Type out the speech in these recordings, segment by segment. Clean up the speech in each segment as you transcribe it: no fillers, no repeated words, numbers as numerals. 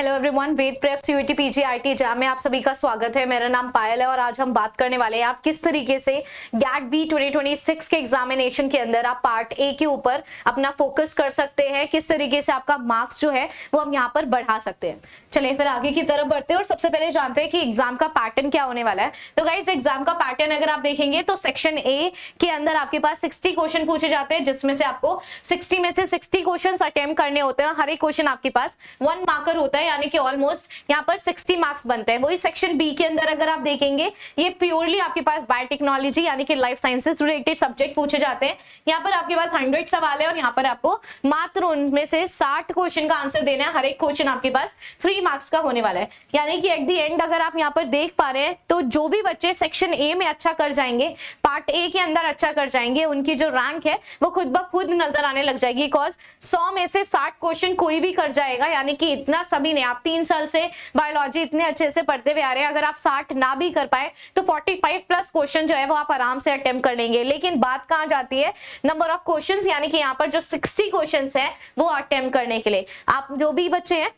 Hello everyone, वेद prep CUET पीजीआईटी exam में आप सभी का स्वागत है। मेरा नाम पायल है और आज हम बात करने वाले हैं आप किस तरीके से गैट बी 2026 के एग्जामिनेशन के अंदर आप पार्ट ए के ऊपर अपना फोकस कर सकते हैं, किस तरीके से आपका मार्क्स जो है वो हम यहाँ पर बढ़ा सकते हैं। चलिए फिर आगे की तरफ बढ़ते हैं और सबसे पहले जानते हैं कि एग्जाम का पैटर्न क्या होने वाला है। तो गाइस, एग्जाम का पैटर्न अगर आप देखेंगे तो सेक्शन ए के अंदर आपके पास 60 क्वेश्चन पूछे जाते हैं, जिसमें से आपको 60 में से 60 क्वेश्चन अटेम्प्ट करने होते हैं। हर एक क्वेश्चन आपके पास 1 मार्कर होता है, यानी कि ऑलमोस्ट यहाँ पर 60 मार्क्स बनते हैं। वही सेक्शन बी के अंदर अगर आप देखेंगे, ये प्योरली आपके पास बायोटेक्नोलॉजी यानी कि लाइफ साइंसेस रिलेटेड सब्जेक्ट पूछे जाते हैं। यहाँ पर आपके पास 100 सवाल है और यहाँ पर आपको मात्र उनमें से 60 क्वेश्चन का आंसर देना है। हर एक क्वेश्चन आपके पास 3 मार्क्स का होने वाला है, यानी कि एट द एंड अगर आप यहाँ पर देख पा रहे हैं तो जो भी बच्चे सेक्शन ए में अच्छा कर जाएंगे, पार्ट ए के अंदर अच्छा कर जाएंगे, उनकी जो रैंक है वो खुद ब खुद नजर आने लग जाएगी। बिकॉज 100 में से 60 क्वेश्चन कोई भी कर जाएगा, यानी कि इतना सभी ने, आप 3 साल से बायोलॉजी इतने अच्छे से पढ़ते हुए आ रहे हैं, अगर आप 60 ना भी कर पाए तो 45 प्लस क्वेश्चन जो है वो आप आराम से अटेम्प्ट कर लेंगे। लेकिन बात कहां जाती है, नंबर ऑफ क्वेश्चंस, यानी कि यहाँ पर जो 60 क्वेश्चंस हैं वो अटेम्प्ट करने के लिए आप जो भी बच्चे हैं,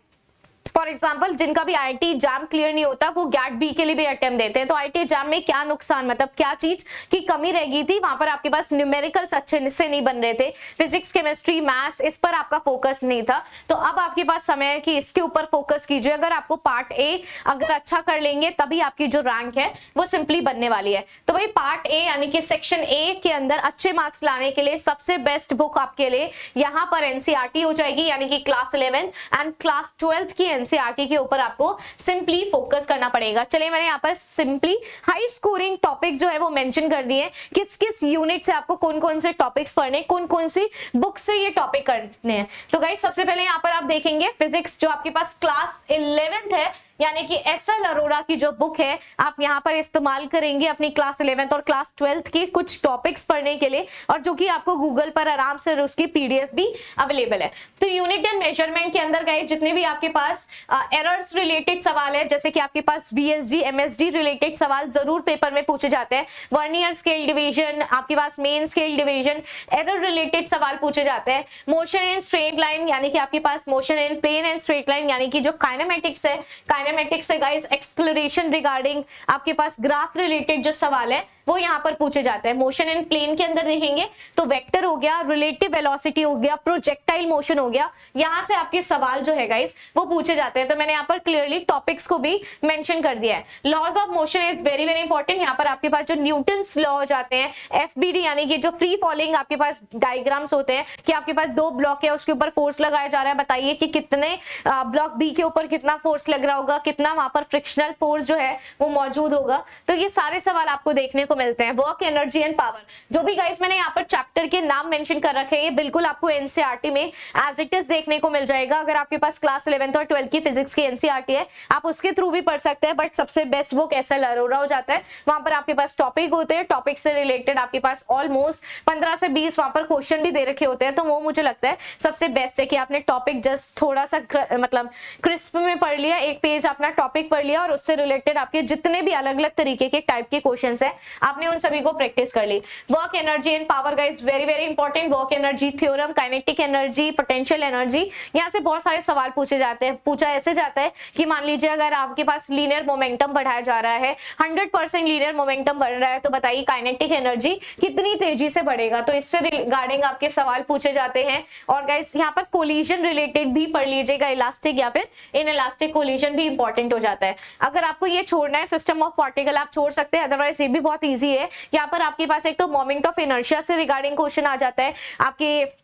फॉर एग्जाम्पल जिनका भी आईआईटी एग्जाम क्लियर नहीं होता वो गैट बी के लिए भी अटेम्प्ट देते हैं। तो आईआईटी एग्जाम में क्या नुकसान, मतलब क्या चीज की कमी रह गई थी, वहां पर आपके पास न्यूमेरिकल्स अच्छे से नहीं बन रहे थे, फिजिक्स केमिस्ट्री मैथ्स इस पर आपका फोकस नहीं था। तो अब आपके पास समय है कि इसके ऊपर फोकस कीजिए। अगर आपको पार्ट ए अगर अच्छा कर लेंगे तभी आपकी जो रैंक है वो सिंपली बनने वाली है। तो भाई पार्ट ए यानी कि सेक्शन ए के अंदर अच्छे मार्क्स लाने के लिए सबसे बेस्ट बुक आपके लिए यहाँ पर एनसीईआरटी हो जाएगी, यानी कि क्लास 11 एंड क्लास 12 की एनसीईआरटी के ऊपर आपको सिंपली फोकस करना पड़ेगा। चलिए, मैंने यहाँ पर सिंपली हाई स्कोरिंग टॉपिक जो है वो मेंशन कर दिए, किस किस यूनिट से आपको कौन कौन से टॉपिक्स पढ़ने, कौन कौन सी बुक से ये टॉपिक करने हैं। तो गाइस, सबसे पहले यहाँ पर आप देखेंगे फिजिक्स जो आपके पास क्लास 11th है, यानी कि एसएल अरोड़ा की जो बुक है आप यहाँ पर इस्तेमाल करेंगे अपनी क्लास 11th और क्लास 12th के कुछ टॉपिक्स पढ़ने के लिए, और जो कि आपको गूगल पर आराम से उसकी पीडीएफ भी अवेलेबल है। तो यूनिट एंड मेजरमेंट के अंदर गए जितने भी आपके पास एरर्स रिलेटेड सवाल है, जैसे कि आपके पास वीएसडी एमएसडी रिलेटेड सवाल जरूर पेपर में पूछे जाते हैं, वर्नियर स्केल डिवीजन, आपके पास main scale division, error related सवाल पूछे जाते हैं। मोशन इन स्ट्रेट लाइन, यानी कि आपके पास motion in plane and straight line, यानी कि जो काइनेमेटिक्स है, काइनेमेटिक्स से गाइस एक्सेलरेशन रिगार्डिंग आपके पास ग्राफ रिलेटेड जो सवाल है वो यहाँ पर पूछे जाते हैं। मोशन इन प्लेन के अंदर देखेंगे तो वेक्टर हो गया, रिलेटिव वेलोसिटी हो गया, प्रोजेक्टाइल मोशन हो गया, यहाँ से आपके सवाल जो है गाइस वो पूछे जाते हैं। तो मैंने यहाँ पर क्लियरली टॉपिक्स को भी मेंशन कर दिया है। Laws of motion is very very important. यहाँ पर आपके पास जो न्यूटन्स लॉ हो जाते हैं, एफबीडी यानी कि जो फ्री फॉलिंग आपके पास डायग्राम्स होते हैं कि आपके पास 2 ब्लॉक है, उसके ऊपर फोर्स लगाया जा रहा है, बताइए कि कितने ब्लॉक बी के ऊपर कितना फोर्स लग रहा होगा, कितना वहां पर फ्रिक्शनल फोर्स जो है वो मौजूद होगा। तो ये सारे सवाल आपको देखने को मिलते हैं। वर्क, एनर्जी एंड पावर, जो भी गाइस मैंने यहाँ पर चैप्टर के नाम मेंशन कर रखे हैं, ये बिल्कुल आपको एनसीईआरटी में एज इट इज देखने को मिल जाएगा। अगर आपके पास क्लास 11th और 12th की फिजिक्स की एनसीईआरटी है आप उसके थ्रू भी पढ़ सकते हैं, बट सबसे बेस्ट बुक एसएल अरोड़ा हो जाता है। वहां पर आपके पास टॉपिक होते हैं, टॉपिक से रिलेटेड आपके पास ऑलमोस्ट 15 से 20 वहां पर क्वेश्चन भी दे रखे होते हैं। तो वो मुझे लगता है सबसे बेस्ट है कि आपने टॉपिक जस्ट थोड़ा सा मतलब क्रिस्प में पढ़ लिया, एक पेज अपना टॉपिक पढ़ लिया और उससे रिलेटेड आपके जितने भी अलग अलग तरीके के टाइप के क्वेश्चंस है आपने उन सभी को प्रैक्टिस कर ली। Work, energy and power guys very very important. Work energy theorem, kinetic energy, potential energy, यहाँ से बहुत सारे सवाल पूछे जाते हैं। पूछा ऐसे जाता है कि मान लीजिए अगर आपके पास लीनियर मोमेंटम बढ़ाया जा रहा है, 100% लीनियर मोमेंटम बढ़ रहा है, तो बताइए काइनेटिक एनर्जी कितनी तेजी से बढ़ेगा। तो इससे रिगार्डिंग आपके सवाल पूछे जाते हैं। और गाइस यहाँ पर कोलिजन रिलेटेड भी पढ़ लीजिएगा, इलास्टिक या फिर इन इलास्टिक कोलिजन भी इंपॉर्टेंट हो जाता है। अगर आपको ये छोड़ना है सिस्टम ऑफ पार्टिकल आप छोड़ सकते हैं, अदरवाइज ये भी बहुत ईजी है। यहाँ पर आपके पास एक तो मोमेंट ऑफ इनर्शिया से रिगार्डिंग क्वेश्चन आ जाता है, आपके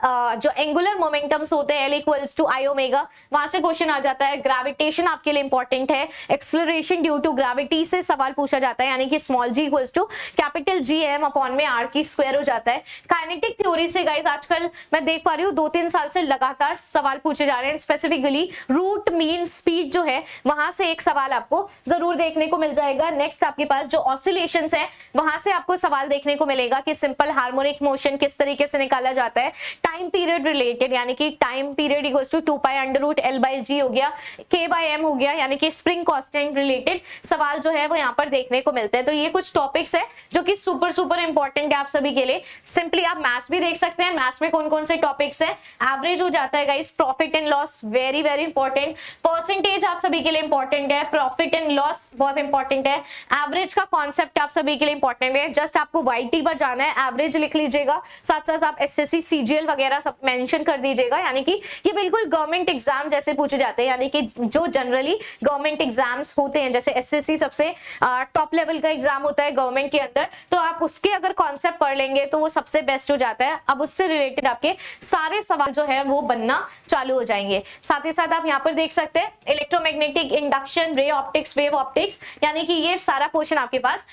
जो एंगुलर मोमेंटम्स होते हैं L equals to I omega, वहां से क्वेश्चन आ जाता है। ग्रेविटेशन आपके लिए इंपॉर्टेंट है, एक्सेलरेशन ड्यू टू ग्रेविटी से सवाल पूछा जाता है, यानी कि small g equals to capital GM upon में r की स्क्वायर हो जाता है। काइनेटिक थ्योरी से गाइस आजकल मैं देख पा रही हूँ 2-3 साल से लगातार सवाल पूछे जा रहे हैं। स्पेसिफिकली रूट मीन स्पीड जो है वहां से एक सवाल आपको जरूर देखने को मिल जाएगा। नेक्स्ट आपके पास जो ऑसिलेशंस है वहां से आपको सवाल देखने को मिलेगा कि सिंपल हार्मोनिक मोशन किस तरीके से निकाला जाता है, टाइम पीरियड रिलेटेड, यानी कि time period equals to 2 pi under root L by g हो गया, K बाई M हो गया, यानी कि स्प्रिंग कांस्टेंट रिलेटेड सवाल जो है वो यहाँ पर देखने को मिलते हैं। तो ये कुछ टॉपिक्स है जो कि सुपर इंपॉर्टेंट है आप सभी के लिए। सिंपली आप मैथ्स भी देख सकते हैं, मैथ्स में कौन कौन से टॉपिक्स है। एवरेज हो जाता है guys, profit and loss very important, percentage आप सभी के लिए इंपॉर्टेंट है, प्रॉफिट एंड लॉस बहुत इंपॉर्टेंट है, एवरेज का कॉन्सेप्ट आप सभी के लिए इंपॉर्टेंट है। जस्ट आपको YT पर जाना है, एवरेज लिख लीजिएगा, साथ साथ आप SSC CGL वगैरह सब मेंशन कर दीजिएगा, यानी कि ये बिल्कुल गवर्नमेंट एग्जाम जैसे पूछे जाते हैं, यानी कि जो जनरली गवर्नमेंट एग्जाम्स होते हैं, जैसे SSC सबसे टॉप लेवल का एग्जाम होता है गवर्नमेंट के अंदर, तो आप उसके अगर कॉन्सेप्ट पढ़ लेंगे तो वो सबसे बेस्ट हो जाता है। अब उससे रिलेटेड आपके सारे सवाल जो है वो बनना चालू हो जाएंगे। साथ ही साथ आप यहाँ पर देख सकते हैं electromagnetic induction, ray optics, wave optics, यानी कि ये सारा पोर्शन आपके पास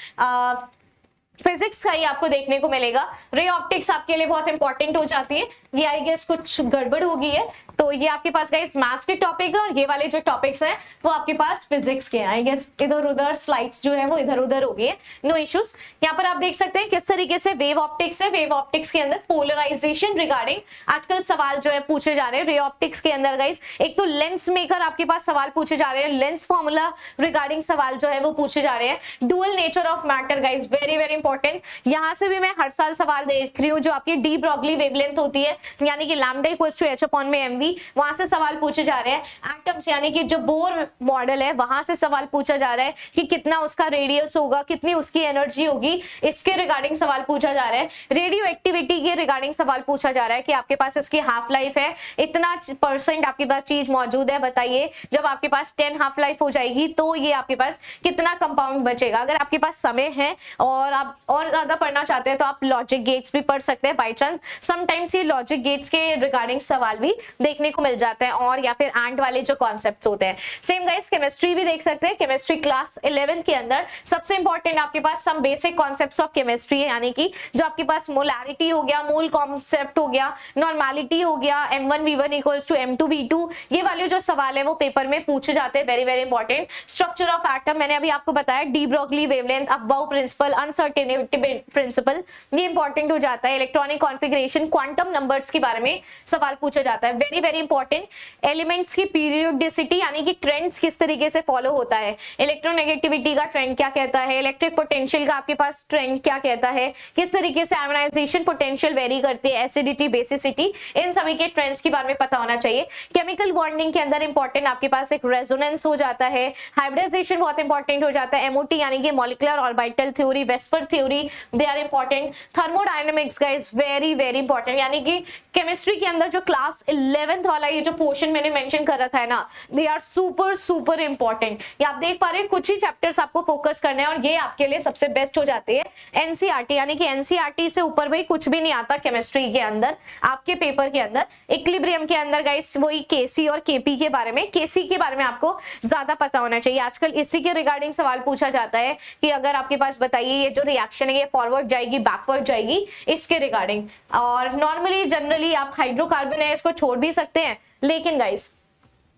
फिजिक्स का ही आपको देखने को मिलेगा। रे ऑप्टिक्स आपके लिए बहुत इंपॉर्टेंट हो जाती है, ये आई गेस कुछ गड़बड़ हो गई है, तो ये आपके पास गाइस मैथ्स के टॉपिक है और ये वाले जो टॉपिक्स हैं वो आपके पास फिजिक्स के हैं। आई गेस इधर उधर स्लाइड्स जो है वो इधर उधर हो गई है, नो इश्यूज। यहाँ पर आप देख सकते हैं किस तरीके से वेव ऑप्टिक्स है। वेव ऑप्टिक्स के अंदर पोलराइजेशन रिगार्डिंग आजकल सवाल जो है पूछे जा रहे हैं। रे ऑप्टिक्स के अंदर गाइस एक तो लेंस मेकर आपके पास सवाल पूछे जा रहे हैं, लेंस फॉर्मूला रिगार्डिंग सवाल जो है वो पूछे जा रहे हैं। Dual nature of matter guys very important, यहाँ से भी मैं हर साल सवाल देख रही हूँ। जो आपकी डी ब्रॉगली वेवलेंथ होती है, यानी कि lambda equals to h upon में mv, वहां से सवाल पूछे जा रहे हैं। एटम्स यानी कि जो बोर मॉडल है वहां से सवाल पूछा जा रहा है कि कितना उसका रेडियस होगा, कितनी उसकी एनर्जी होगी, इसके रिगार्डिंग सवाल पूछा जा रहा है। रेडियो एक्टिविटी के रिगार्डिंग सवाल पूछा जा रहा है कि आपके पास इसकी हाफ लाइफ है, इतना % आपके पास चीज मौजूद है, बताइए जब आपके पास 10 हाफ लाइफ हो जाएगी तो ये आपके पास कितना कंपाउंड बचेगा। अगर आपके पास समय है और आप और ज्यादा पढ़ना चाहते हैं तो आप लॉजिक गेट्स भी पढ़ सकते हैं। बाई चांस समटाइम्स ये लॉजिक गेट्स के रिगार्डिंग सवाल भी देखने को मिल जाते हैं, और या फिर एंड वाले जो कॉन्सेप्ट्स होते हैं। सेम गाइस केमिस्ट्री भी देख सकते हैं। केमिस्ट्री क्लास 11 के अंदर सबसे इंपॉर्टेंट आपके पास some basic concepts of chemistry है, यानी कि जो आपके पास मोलैरिटी हो गया, मोल कॉन्सेप्ट हो गया, नॉर्मेलिटी हो गया, M1V1 इक्वल्स टू M2V2, ये वाले जो सवाल है वो पेपर में पूछे जाते हैं, very important. Structure of atom मैंने अभी आपको बताया, de Broglie wavelength, aufbau principle, uncertainty principle, ये इंपॉर्टेंट हो जाता है। इलेक्ट्रॉनिक कॉन्फ़िगरेशन, क्वांटम नंबर्स के बारे में सवाल पूछा जाता है, वेरी इंपॉर्टेंट। एलिमेंट्स की पीरियोडिसिटी यानी कि ट्रेंड्स किस तरीके से फॉलो होता है, इलेक्ट्रोनेगेटिविटी का ट्रेंड क्या कहता है, इलेक्ट्रिक पोटेंशियल का आपके पास ट्रेंड क्या कहता है, किस तरीके से आयोनाइजेशन पोटेंशियल वेरी करती है, एसिडिटी, बेसिसिटी, इन सभी के ट्रेंड्स के बारे में पता होना चाहिए। केमिकल बॉन्डिंग के अंदर इंपॉर्टेंट आपके पास एक रेजोनेंस हो जाता है, हाइब्रिडाइजेशन बहुत इंपॉर्टेंट हो जाता है, MOT यानी कि molecular orbital theory, VSEPR theory, they are important. Thermodynamics guys very important, यानी कि केमिस्ट्री के अंदर जो क्लास 11th वाला ये जो पोर्शन मैंने मेंशन कर रखा है ना, दे आर सुपर इंपॉर्टेंट। ये आप देख पा रहे हैं, कुछ ही चैप्टर्स आपको फोकस करने हैं और ये आपके लिए सबसे बेस्ट हो जाती है। NCERT यानी कि NCERT से ऊपर भाई कुछ भी नहीं आता केमिस्ट्री के अंदर आपके पेपर के अंदर। इक्विलिब्रियम के अंदर गाइस वही KC और KP के बारे में, KC के बारे में आपको ज्यादा पता होना चाहिए। आजकल इसी के रिगार्डिंग सवाल पूछा जाता है कि अगर आपके पास बताइए ये जो रिएक्शन है ये फॉरवर्ड जाएगी बैकवर्ड जाएगी, इसके रिगार्डिंग। और नॉर्मली जनरली आप हाइड्रोकार्बन है इसको छोड़ भी सकते हैं, लेकिन गाइस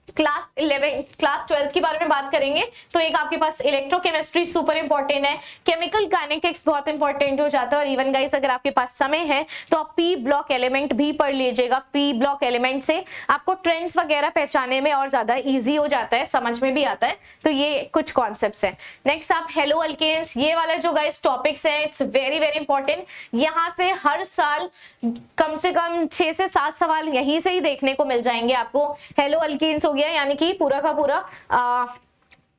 क्लास 12 के बारे में बात करेंगे तो एक आपके पास इलेक्ट्रोकेमिस्ट्री सुपर इंपॉर्टेंट है, केमिकल काइनेटिक्स बहुत इंपॉर्टेंट हो जाता है। और इवन गाइस अगर आपके पास समय है तो आप P ब्लॉक एलिमेंट भी पढ़ लीजिएगा। P ब्लॉक एलिमेंट से आपको ट्रेंड्स वगैरह पहचानने में और ज्यादा इजी हो जाता है, समझ में भी आता है। तो ये कुछ कॉन्सेप्ट्स हैं। नेक्स्ट आप हेलो अल्केन्स, ये वाला जो गाइस टॉपिक्स है इट्स वेरी इंपॉर्टेंट। यहाँ से हर साल कम से कम 6 से 7 सवाल यहीं से ही देखने को मिल जाएंगे आपको। हेलो अल्केन्स हो गया, यानी कि पूरा का पूरा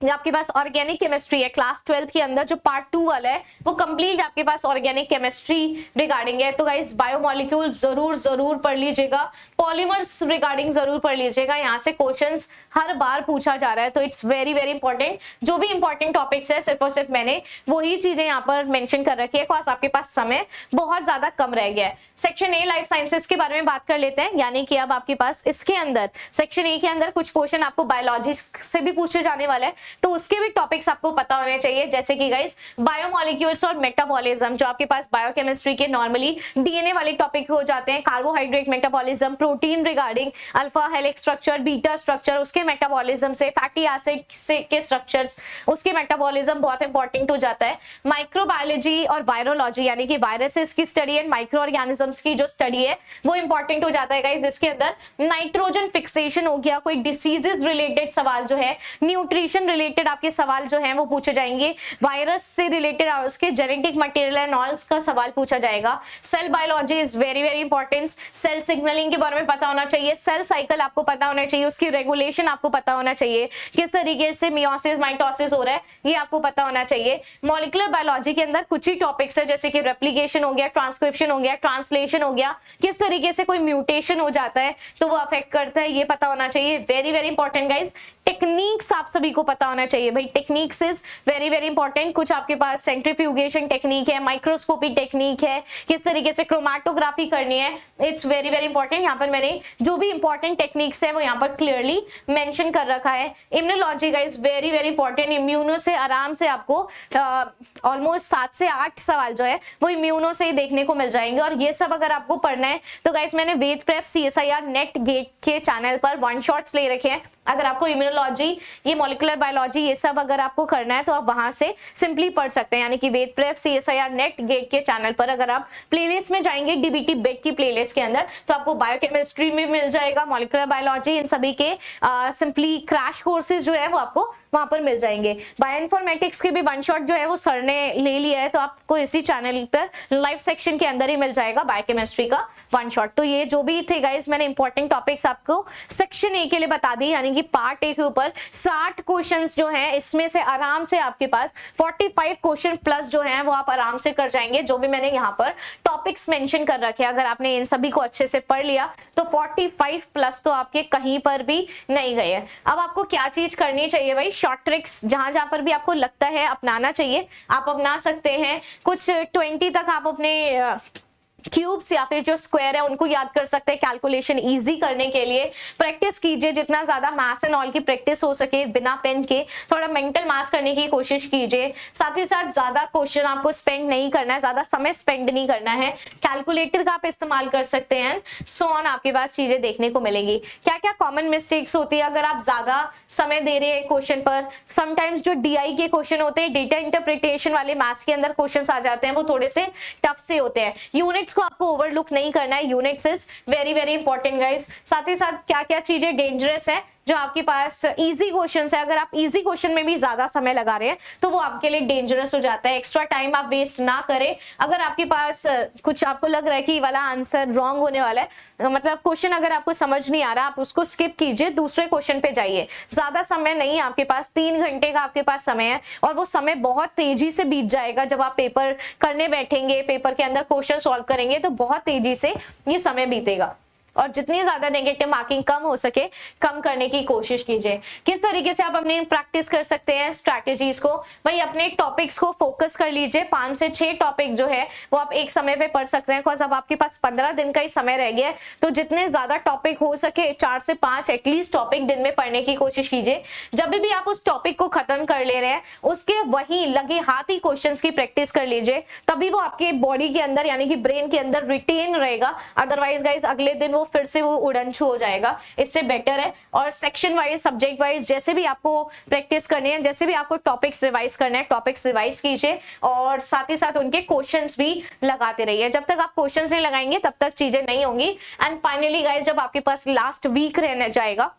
आपके पास ऑर्गेनिक केमिस्ट्री है। क्लास 12 के अंदर जो पार्ट 2 वाला है वो कंप्लीट आपके पास ऑर्गेनिक केमिस्ट्री रिगार्डिंग है। तो गाइस बायोमोलिक्यूल्स जरूर पढ़ लीजिएगा, पॉलीमर्स रिगार्डिंग जरूर पढ़ लीजिएगा। यहाँ से क्वेश्चंस हर बार पूछा जा रहा है, तो इट्स वेरी इंपॉर्टेंट। जो भी इंपॉर्टेंट टॉपिक्स है सिर्फ और सिर्फ मैंने वही चीजें यहाँ पर मेंशन कर रखी है, बिकॉज़ आपके पास समय बहुत ज्यादा कम रह गया है। सेक्शन ए लाइफ साइंसेस के बारे में बात कर लेते हैं, यानी कि अब आपके पास इसके अंदर सेक्शन ए के अंदर कुछ क्वेश्चन आपको बायोलॉजी से भी पूछे जाने वाला है। तो उसके भी टॉपिक्स आपको पता होने चाहिए, जैसे कि गाइस बायोमोलिक्यूल्स और मेटाबॉलिज्म, जो आपके पास बायोकेमिस्ट्री के नॉर्मली डीएनए वाले टॉपिक हो जाते हैं, carbohydrate metabolism, protein regarding alpha helix structure, beta structure, उसके मेटाबॉलिज्म से फैटी एसिड से के स्ट्रक्चर्स, उसके मेटाबॉलिज्म बहुत इंपॉर्टेंट हो जाता है। माइक्रोबायोलॉजी और वायरोलॉजी यानी कि वायरसेस की स्टडी एंड माइक्रो ऑर्गेनिजम्स की जो स्टडी है वो इंपॉर्टेंट हो जाता है गाइस। इसके अंदर नाइट्रोजन फिक्सेशन हो गया, कोई डिसीजेस रिलेटेड सवाल जो है, न्यूट्रिशन रिलेटेड आपके सवाल जो है वो पूछे जाएंगे, वायरस से रिलेटेड उसके जेनेटिक मटेरियल एंड ऑल का सवाल पूछा जाएगा। Cell biology is very very important, cell signalling के बारे में पता होना चाहिए, सेल साइकिल आपको पता होना चाहिए, उसकी रेगुलेशन आपको पता होना चाहिए, किस तरीके से मियोसिस माइटोसिस हो रहा है ये आपको पता होना चाहिए। मॉलिक्यूलर बायोलॉजी के अंदर कुछ ही टॉपिक्स है, जैसे कि रेप्लिकेशन हो गया, ट्रांसक्रिप्शन हो गया, ट्रांसलेशन हो गया, किस तरीके से कोई म्यूटेशन हो जाता है तो वो अफेक्ट करता है, ये पता होना चाहिए। Very very important guys. Techniques आप सभी को पता होना चाहिए भाई, techniques is very very important. कुछ आपके पास सेंट्रीफ्यूगेशन टेक्निक है, माइक्रोस्कोपिक टेक्निक है, किस तरीके से क्रोमैटोग्राफी करनी है, इट्स वेरी वेरी इंपॉर्टेंट। यहाँ पर मैंने जो भी इंपॉर्टेंट टेक्निक्स है वो यहाँ पर क्लियरली मेंशन कर रखा है। Immunology guys very very important, immuno से आराम से आपको ऑलमोस्ट 7 से 8 सवाल जो है वो इम्यूनो से ही देखने को मिल जाएंगे। और ये सब अगर आपको पढ़ना है तो गाइस मैंने वेद प्रेप CSIR नेट गेट के चैनल पर वन शॉट्स ले रखे हैं। अगर आपको इम्यूनोलॉजी, ये मॉलिक्यूलर बायोलॉजी, ये सब अगर आपको करना है तो आप वहां से सिंपली पढ़ सकते हैं, यानी कि वेद प्रेप CSIR नेट गेट के चैनल पर अगर आप प्लेलिस्ट में जाएंगे DBT बेक की प्लेलिस्ट के अंदर तो आपको बायोकेमिस्ट्री में मिल जाएगा, मॉलिक्यूलर बायोलॉजी, इन सभी के सिंपली क्रैश कोर्सेज जो है वो आपको वहां पर मिल जाएंगे। बायोइन्फॉर्मेटिक्स के भी वन शॉट जो है वो सर ने ले लिया है, तो आपको इसी चैनल पर लाइव सेक्शन के अंदर ही मिल जाएगा बायोकेमिस्ट्री का वन शॉट। तो ये जो भी थे गाइस मैंने इंपॉर्टेंट टॉपिक्स आपको सेक्शन ए के लिए बता दी, यानी कि पार्ट ए के ऊपर 60 क्वेश्चंस जो हैं, इसमें से आराम से आपके पास 45 क्वेश्चन प्लस जो हैं वो आप आराम से कर जाएंगे। जो भी मैंने यहाँ पर टॉपिक्स मेंशन कर रखे हैं, अगर आपने इन सभी को अच्छे से पढ़ लिया तो 45 प्लस तो आपके कहीं पर भी नहीं गए। अब आपको क्या चीज करनी चाहिए भाई, शॉर्ट ट्रिक्स जहां जहां पर भी आपको लगता है अपनाना चाहिए आप अपना सकते हैं। कुछ 20 तक आप अपने क्यूब्स या फिर जो स्क्वायर है उनको याद कर सकते हैं। कैलकुलेशन इजी करने के लिए प्रैक्टिस कीजिए, जितना ज्यादा मैथ्स एंड ऑल की प्रैक्टिस हो सके बिना पेन के, थोड़ा मेंटल मैथ्स करने की कोशिश कीजिए। साथ ही साथ ज्यादा क्वेश्चन आपको स्पेंड नहीं करना है, ज्यादा समय स्पेंड नहीं करना है। कैलकुलेटर का आप इस्तेमाल कर सकते हैं, सो ऑन आपके पास चीजें देखने को मिलेंगी। क्या क्या कॉमन मिस्टेक्स होती है अगर आप ज्यादा समय दे रहे हैं क्वेश्चन पर? समटाइम्स जो DI के क्वेश्चन होते हैं, डेटा इंटरप्रिटेशन वाले मैथ्स के अंदर क्वेश्चन आ जाते हैं, वो थोड़े से टफ से होते हैं। यूनिट्स को आपको ओवरलुक नहीं करना है, units is very very important guys. साथ ही साथ क्या क्या चीजें डेंजरस है जो आपके पास इजी क्वेश्चंस है, अगर आप इजी क्वेश्चन में भी ज्यादा समय लगा रहे हैं तो वो आपके लिए डेंजरस हो जाता है। एक्स्ट्रा टाइम आप वेस्ट ना करें। अगर आपके पास कुछ आपको लग रहा है कि वाला आंसर रॉन्ग होने वाला है, मतलब क्वेश्चन अगर आपको समझ नहीं आ रहा, आप उसको स्किप कीजिए, दूसरे क्वेश्चन पे जाइए। ज्यादा समय नहीं है आपके पास, 3 घंटे का आपके पास समय है और वो समय बहुत तेजी से बीत जाएगा। जब आप पेपर करने बैठेंगे, पेपर के अंदर क्वेश्चन सॉल्व करेंगे तो बहुत तेजी से ये समय बीतेगा। और जितनी ज्यादा नेगेटिव मार्किंग कम हो सके कम करने की कोशिश कीजिए। किस तरीके से आप अपनी प्रैक्टिस कर सकते हैं स्ट्रैटेजीज को, भाई अपने टॉपिक्स को फोकस कर लीजिए। 5 से 6 टॉपिक जो है वो आप एक समय पे पढ़ सकते हैं, बिकॉज अब आपके पास 15 दिन का ही समय रह गया है। तो जितने ज्यादा टॉपिक हो सके 4 से 5 एटलीस्ट टॉपिक दिन में पढ़ने की कोशिश कीजिए। जब भी आप उस टॉपिक को खत्म कर ले रहे हैं उसके वही लगे हाथ ही क्वेश्चंस की प्रैक्टिस कर लीजिए, तभी वो आपके बॉडी के अंदर यानी कि ब्रेन के अंदर रिटेन रहेगा। अदरवाइज गाइज अगले दिन फिर से वो उड़नछू हो जाएगा। इससे बेटर है। और सेक्शन वाइज, सब्जेक्ट वाइज जैसे भी आपको प्रैक्टिस करनी है, जैसे भी आपको टॉपिक्स रिवाइज करना है, टॉपिक्स रिवाइज कीजिए और साथ ही साथ उनके क्वेश्चंस भी लगाते रहिए। जब तक आप क्वेश्चंस नहीं लगाएंगे तब तक चीजें नहीं होंगी। एंड फाइनली गाइज जब आपके पास लास्ट वीक रहने जाएगा,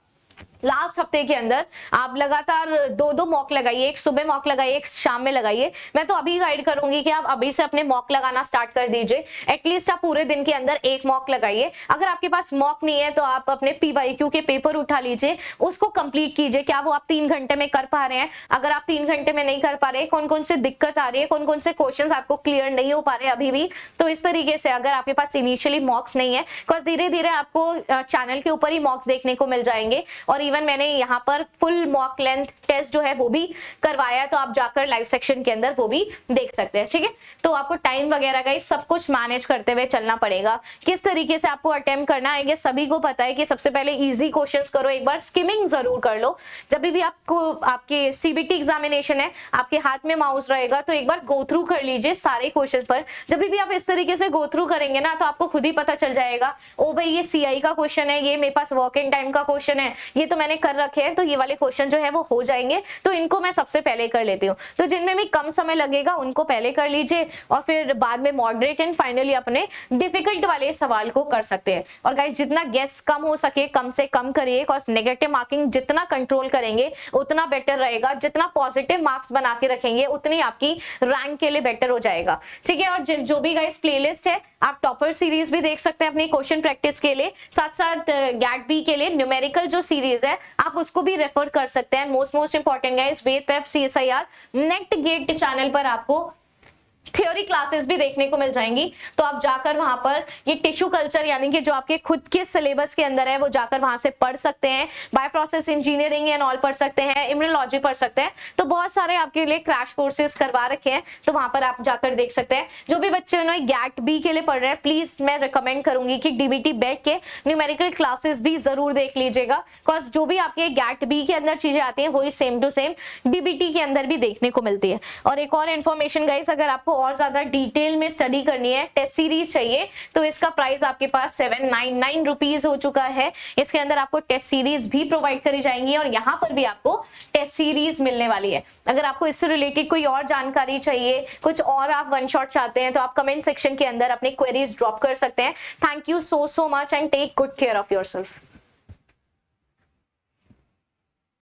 लास्ट हफ्ते के अंदर आप लगातार 2-2 मॉक लगाइए, एक सुबह मॉक लगाइए, एक शाम में लगाइए। मैं तो अभी गाइड करूंगी कि आप अभी से अपने मॉक लगाना स्टार्ट कर दीजिए। एटलीस्ट आप पूरे दिन के अंदर एक मॉक लगाइए। अगर आपके पास मॉक नहीं है तो आप अपने PYQ के पेपर उठा लीजिए, उसको कंप्लीट कीजिए। क्या वो आप 3 घंटे में कर पा रहे हैं? अगर आप 3 घंटे में नहीं कर पा रहे, कौन कौन से दिक्कत आ रही है, कौन कौन से क्वेश्चंस आपको क्लियर नहीं हो पा रहे अभी भी, तो इस तरीके से अगर आपके पास इनिशियली मॉक्स नहीं है, बिकॉज धीरे धीरे आपको चैनल के ऊपर ही मॉक्स देखने को मिल जाएंगे और इवन मैंने यहाँ पर फुल मॉक लेंथ टेस्ट जो है वो भी करवाया, तो आप जाकर लाइव सेक्शन के अंदर वो भी देख सकते हैं, ठीक है। तो आपको टाइम वगैरह का सब कुछ मैनेज करते हुए चलना पड़ेगा। किस तरीके से आपको अटेम्प्ट करना है ये सभी को पता है कि सबसे पहले इजी क्वेश्चंस करो, एक बार स्किमिंग जरूर कर लो। जब भी आपको आपके सीबीटी एग्जामिनेशन है, आपके हाथ में माउस रहेगा, तो एक बार गो थ्रू कर लीजिए सारे क्वेश्चंस पर। जब भी आप इस तरीके से गो थ्रू करेंगे ना, तो आपको खुद ही पता चल जाएगा, ओ भाई ये सीआई का क्वेश्चन है, ये मेरे पास वर्किंग टाइम का क्वेश्चन है, ये तो मैंने कर रखे हैं, तो ये वाले क्वेश्चन जो है वो हो जाएंगे, तो इनको मैं सबसे पहले कर लेती हूँ। तो जिनमें भी कम समय लगेगा उनको पहले कर लीजिए, और फिर बाद में मॉडरेट एंड फाइनली अपने डिफिकल्ट वाले सवाल को कर सकते हैं। और गाइस जितना गेस कम हो सके कम से कम करिए, बिकॉज नेगेटिव मार्किंग जितना कंट्रोल करेंगे उतना बेटर रहेगा, जितना पॉजिटिव मार्क्स बना के रखेंगे उतनी आपकी रैंक के लिए बेटर हो जाएगा, ठीक है। और जो भी गाइस प्लेलिस्ट है, आप टॉपर सीरीज भी देख सकते हैं अपनी क्वेश्चन प्रैक्टिस के लिए, साथ साथ गैट बी के लिए न्यूमेरिकल जो सीरीज है आप उसको भी रेफर कर सकते हैं। मोस्ट इंपॉर्टेंट गाइस, वेद पेप CSIR नेट गेट चैनल पर आपको थ्योरी क्लासेस भी देखने को मिल जाएंगी, तो आप जाकर वहां पर ये टिश्यू कल्चर यानी कि जो आपके खुद के सिलेबस के अंदर है वो जाकर वहां से पढ़ सकते हैं। Bio process engineering and all पढ़ सकते हैं, इम्यूनोलॉजी पढ़ सकते हैं, तो बहुत सारे आपके लिए क्रैश कोर्सेज करवा रखे हैं, तो वहां पर आप जाकर देख सकते हैं। जो भी बच्चे उन्होंने गैट बी के लिए पढ़ रहे हैं, प्लीज मैं रिकमेंड करूंगी कि डीबीटी बैक के न्यूमेरिकल क्लासेस भी जरूर देख लीजिएगा, बिकॉज जो भी आपके गैट बी के अंदर चीजें आती हैं वही सेम टू सेम डीबीटी के अंदर भी देखने को मिलती है। और एक और इन्फॉर्मेशन गाइस, अगर आपको और ज्यादा डिटेल में स्टडी करनी है, टेस्ट सीरीज चाहिए, तो इसका प्राइस आपके पास 799 रुपीज हो चुका है। इसके अंदर आपको टेस्ट सीरीज भी प्रोवाइड करी जाएंगी और यहाँ पर भी आपको टेस्ट सीरीज मिलने वाली है। अगर आपको इससे रिलेटेड कोई और जानकारी चाहिए, कुछ और आप वन शॉट चाहते हैं, तो आप कमेंट सेक्शन के अंदर अपनी क्वेरीज ड्रॉप कर सकते हैं। Thank you so much and take good care of yourself.